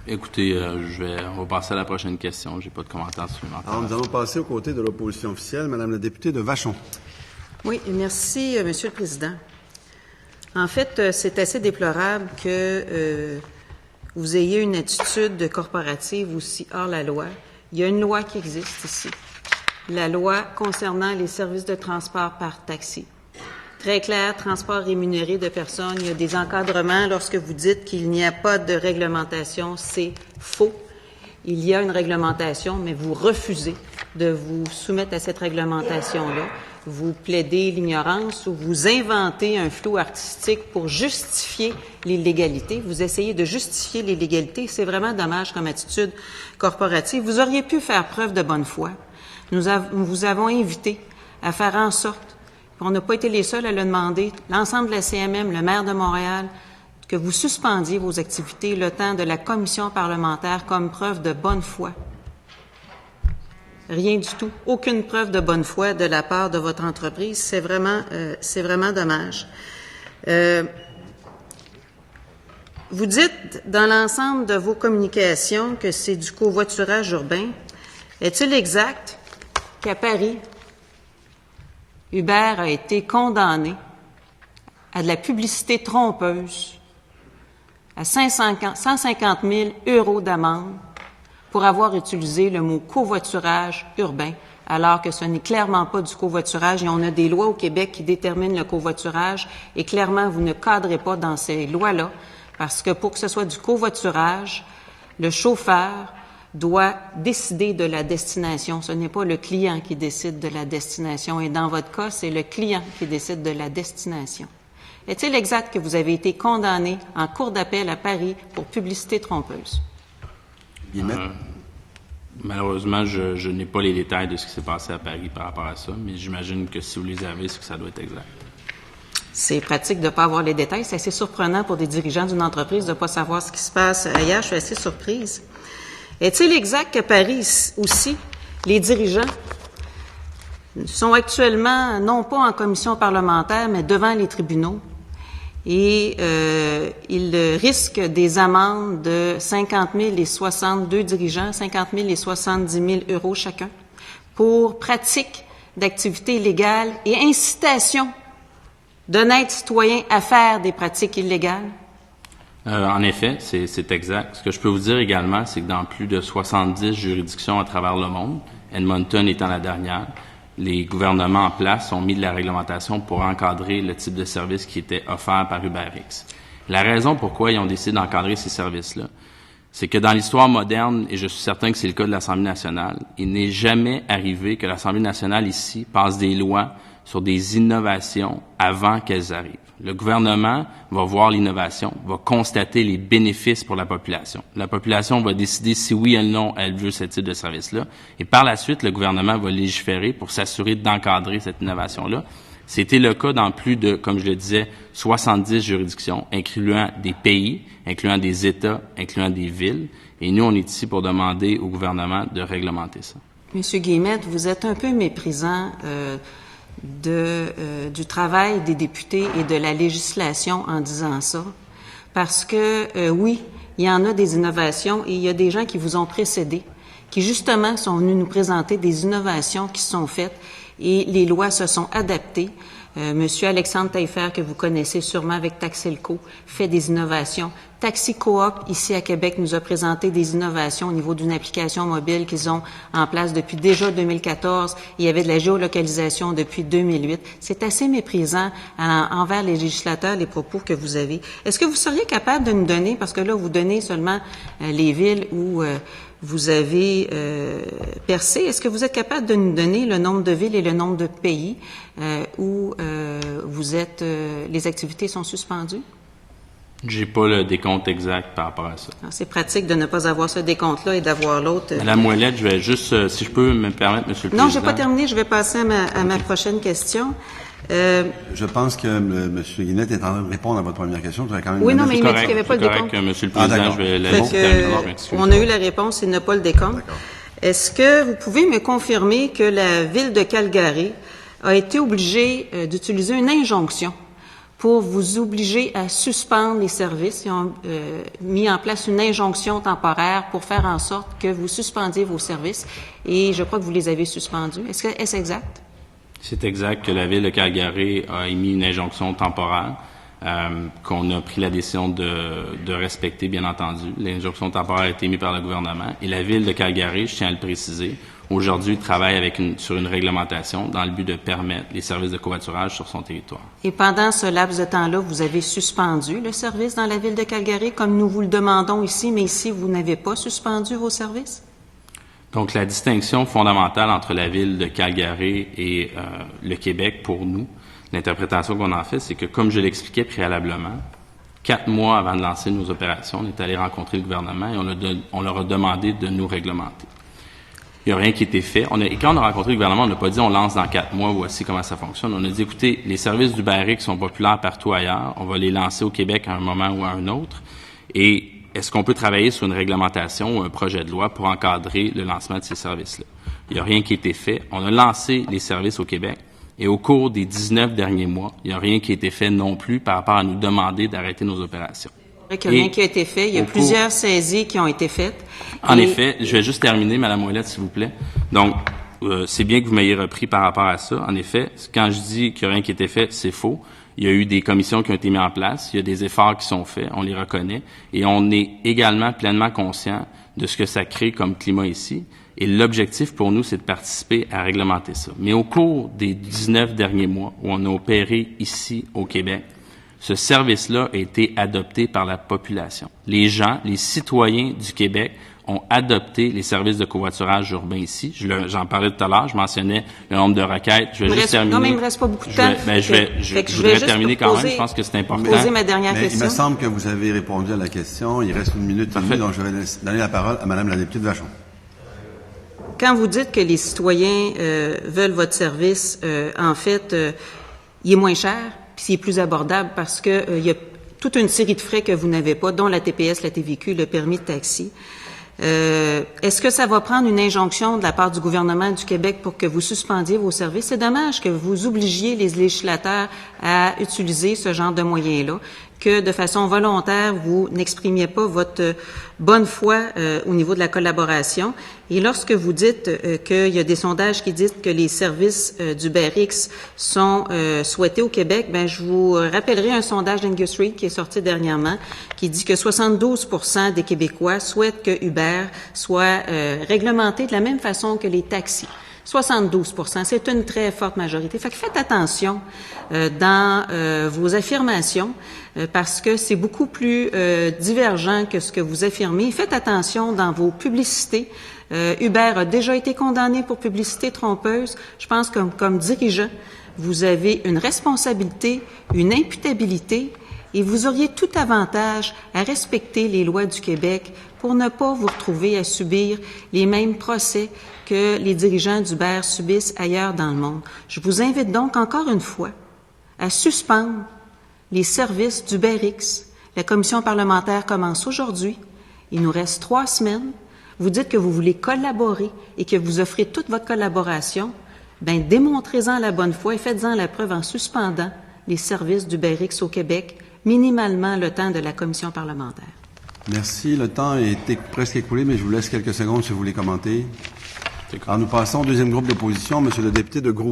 Écoutez, on va passer à la prochaine question. J'ai pas de commentaires supplémentaires. Alors, nous allons passer aux côtés de l'opposition officielle. Madame la députée de Vachon. Oui, merci, Monsieur le Président. En fait, c'est assez déplorable que vous ayez une attitude corporative aussi hors la loi. Il y a une loi qui existe ici, la loi concernant les services de transport par taxi. Très clair, transport rémunéré de personnes. Il y a des encadrements. Lorsque vous dites qu'il n'y a pas de réglementation, c'est faux. Il y a une réglementation, mais vous refusez de vous soumettre à cette réglementation-là. Vous plaidez l'ignorance ou vous inventez un flou artistique pour justifier l'illégalité. Vous essayez de justifier l'illégalité. C'est vraiment dommage comme attitude corporative. Vous auriez pu faire preuve de bonne foi. Nous vous avons invité à faire en sorte, on n'a pas été les seuls à le demander, l'ensemble de la CMM, le maire de Montréal, que vous suspendiez vos activités le temps de la commission parlementaire comme preuve de bonne foi. Rien du tout. Aucune preuve de bonne foi de la part de votre entreprise. C'est vraiment dommage. Vous dites dans l'ensemble de vos communications que c'est du covoiturage urbain. Est-il exact qu'à Paris, Uber a été condamné à de la publicité trompeuse, à 150 000 € d'amende pour avoir utilisé le mot covoiturage urbain, alors que ce n'est clairement pas du covoiturage. Et on a des lois au Québec qui déterminent le covoiturage, et clairement, vous ne cadrez pas dans ces lois-là, parce que pour que ce soit du covoiturage, le chauffeur doit décider de la destination. Ce n'est pas le client qui décide de la destination. Et dans votre cas, c'est le client qui décide de la destination. Est-il exact que vous avez été condamné en cour d'appel à Paris pour publicité trompeuse? Malheureusement, je n'ai pas les détails de ce qui s'est passé à Paris par rapport à ça, mais j'imagine que si vous les avez, c'est que ça doit être exact. C'est pratique de ne pas avoir les détails. C'est assez surprenant pour des dirigeants d'une entreprise de ne pas savoir ce qui se passe ailleurs. Je suis assez surprise. Est-il exact qu'à Paris aussi, les dirigeants sont actuellement non pas en commission parlementaire, mais devant les tribunaux, et ils risquent des amendes de 50 000 et 62 dirigeants, 50 000 et 70 000 € chacun, pour pratique d'activités illégales et incitation d'honnêtes citoyens à faire des pratiques illégales? En effet, c'est exact. Ce que je peux vous dire également, c'est que dans plus de 70 juridictions à travers le monde, Edmonton étant la dernière, les gouvernements en place ont mis de la réglementation pour encadrer le type de service qui était offert par UberX. La raison pourquoi ils ont décidé d'encadrer ces services-là, c'est que dans l'histoire moderne, et je suis certain que c'est le cas de l'Assemblée nationale, il n'est jamais arrivé que l'Assemblée nationale ici passe des lois sur des innovations avant qu'elles arrivent. Le gouvernement va voir l'innovation, va constater les bénéfices pour la population. La population va décider si oui ou non elle veut ce type de service-là. Et par la suite, le gouvernement va légiférer pour s'assurer d'encadrer cette innovation-là. C'était le cas dans plus de, comme je le disais, 70 juridictions, incluant des pays, incluant des États, incluant des villes. Et nous, on est ici pour demander au gouvernement de réglementer ça. Monsieur Guillemette, vous êtes un peu méprisant du travail des députés et de la législation en disant ça, parce que oui, il y en a des innovations et il y a des gens qui vous ont précédés, qui justement sont venus nous présenter des innovations qui sont faites et les lois se sont adaptées. Monsieur Alexandre Taillefer, que vous connaissez sûrement avec Taxelco, fait des innovations. Taxi Coop, ici à Québec, nous a présenté des innovations au niveau d'une application mobile qu'ils ont en place depuis déjà 2014. Il y avait de la géolocalisation depuis 2008. C'est assez méprisant envers les législateurs, les propos que vous avez. Est-ce que vous seriez capable de nous donner, parce que là, vous donnez seulement les villes où vous avez percé, est-ce que vous êtes capable de nous donner le nombre de villes et le nombre de pays où les activités sont suspendues? J'ai pas le décompte exact par rapport à ça. Alors, c'est pratique de ne pas avoir ce décompte-là et d'avoir l'autre. Madame Ouellette, je vais juste, si je peux me permettre, Monsieur le Président. Non, je n'ai pas terminé. Je vais passer à ma prochaine question. Je pense que M. Guillemette est en train de répondre à votre première question. Oui, non, mais il m'a dit qu'il n'y avait pas le décompte. Monsieur le Président, je vais la laisser terminer. On a eu la réponse, il n'a pas le décompte. D'accord. Est-ce que vous pouvez me confirmer que la ville de Calgary a été obligée d'utiliser une injonction pour vous obliger à suspendre les services. Ils ont mis en place une injonction temporaire pour faire en sorte que vous suspendiez vos services. Et je crois que vous les avez suspendus. Est-ce exact? C'est exact que la Ville de Calgary a émis une injonction temporaire qu'on a pris la décision de respecter, bien entendu. L'injonction temporaire a été émise par le gouvernement. Et la Ville de Calgary, je tiens à le préciser, aujourd'hui travaille sur une réglementation dans le but de permettre les services de covoiturage sur son territoire. Et pendant ce laps de temps-là, vous avez suspendu le service dans la Ville de Calgary, comme nous vous le demandons ici, mais ici, vous n'avez pas suspendu vos services? Donc, la distinction fondamentale entre la Ville de Calgary et le Québec, pour nous, l'interprétation qu'on en fait, c'est que, comme je l'expliquais préalablement, 4 mois avant de lancer nos opérations, on est allé rencontrer le gouvernement et on leur a demandé de nous réglementer. Il n'y a rien qui a été fait. Et quand on a rencontré le gouvernement, on n'a pas dit on lance dans 4 mois, voici comment ça fonctionne. On a dit, écoutez, les services d'UberX sont populaires partout ailleurs. On va les lancer au Québec à un moment ou à un autre. Et est-ce qu'on peut travailler sur une réglementation ou un projet de loi pour encadrer le lancement de ces services-là? Il n'y a rien qui a été fait. On a lancé les services au Québec. Et au cours des 19 derniers mois, il n'y a rien qui a été fait non plus par rapport à nous demander d'arrêter nos opérations. Il n'y a rien qui a été fait. Il y a plusieurs saisies qui ont été faites. En effet, je vais juste terminer, Mme Ouellette, s'il vous plaît. Donc, c'est bien que vous m'ayez repris par rapport à ça. En effet, quand je dis qu'il n'y a rien qui a été fait, c'est faux. Il y a eu des commissions qui ont été mises en place. Il y a des efforts qui sont faits. On les reconnaît. Et on est également pleinement conscient de ce que ça crée comme climat ici. Et l'objectif pour nous, c'est de participer à réglementer ça. Mais au cours des 19 derniers mois où on a opéré ici au Québec, ce service-là a été adopté par la population. Les gens, les citoyens du Québec ont adopté les services de covoiturage urbain ici. J'en parlais tout à l'heure, je mentionnais le nombre de requêtes. Je vais juste terminer. Non, mais il me reste pas beaucoup de temps. Je voudrais terminer quand même. Je pense que c'est important. Poser ma dernière question. Il me semble que vous avez répondu à la question. Il reste 1 minute et demie, donc je vais donner la parole à Mme la députée de Vachon. Quand vous dites que les citoyens veulent votre service, en fait, il est moins cher, puis il est plus abordable parce que il y a toute une série de frais que vous n'avez pas, dont la TPS, la TVQ, le permis de taxi. Est-ce que ça va prendre une injonction de la part du gouvernement du Québec pour que vous suspendiez vos services? C'est dommage que vous obligiez les législateurs à utiliser ce genre de moyens-là, que de façon volontaire, vous n'exprimiez pas votre bonne foi au niveau de la collaboration. Et lorsque vous dites qu'il y a des sondages qui disent que les services d'UberX sont souhaités au Québec, ben je vous rappellerai un sondage d'Angus Reid qui est sorti dernièrement, qui dit que 72% des Québécois souhaitent que Uber soit réglementé de la même façon que les taxis. 72%, c'est une très forte majorité. Fait que faites attention dans vos affirmations parce que c'est beaucoup plus divergent que ce que vous affirmez. Faites attention dans vos publicités. Uber a déjà été condamné pour publicité trompeuse. Je pense que comme dirigeant, vous avez une responsabilité, une imputabilité et vous auriez tout avantage à respecter les lois du Québec pour ne pas vous retrouver à subir les mêmes procès que les dirigeants d'Uber subissent ailleurs dans le monde. Je vous invite donc encore une fois à suspendre les services d'UberX. La commission parlementaire commence aujourd'hui. Il nous reste 3 semaines. Vous dites que vous voulez collaborer et que vous offrez toute votre collaboration. Bien, démontrez-en la bonne foi et faites-en la preuve en suspendant les services d'UberX au Québec, minimalement le temps de la commission parlementaire. Merci. Le temps est presque écoulé, mais je vous laisse quelques secondes si vous voulez commenter. Alors, nous passons au deuxième groupe d'opposition, Monsieur le député de Groux.